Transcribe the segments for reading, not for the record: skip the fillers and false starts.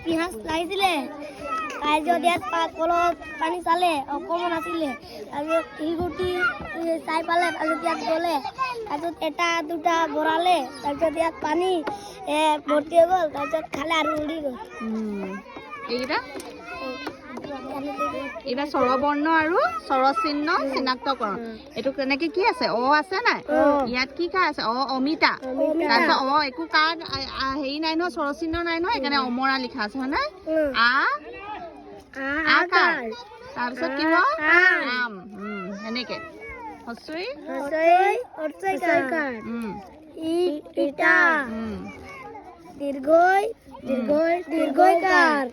পিঁয়াজ লাগিছিলে তাৰপিছত ইয়াত কলত পানী চালে অকণমান আছিলে তাৰপিছত শিলগুটি চাই পালে তাৰপিছত ইয়াত গ'লে তাৰপিছত এটা দুটা ভৰালে তাৰপিছত ইয়াত পানী ভৰ্তি হৈ গ'ল তাৰপিছত খালে আৰু উৰি গ'ল এইকেইটা এইটা স্বৰবৰ্ণ আৰু স্বৰচিহ্ন চিনাক্তকৰণ এইটো কেনেকে কি আছে অ আছে নাই ইয়াত কি কা আছে অমিতা তাৰপিছত একো কাৰ হেৰি নাই নহয় স্বৰচিহ্ন নাই নহয় সেইকাৰণে অমৰা লিখা আছে হয় নাই আকাৰ তাৰপিছত কি আম সেনেকে হস্ৰই ইটা দীৰ্ঘই দীৰ্ঘইকাৰ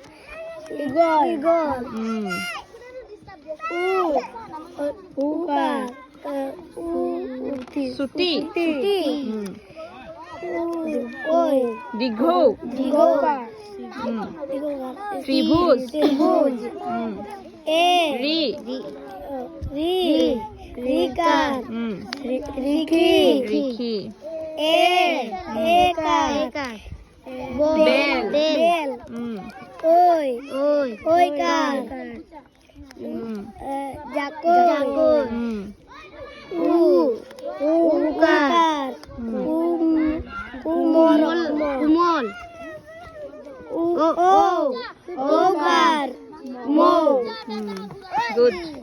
ছুটি দীৰ্ঘ ত্ৰিভুজ ঋষি বেল কোমল Good.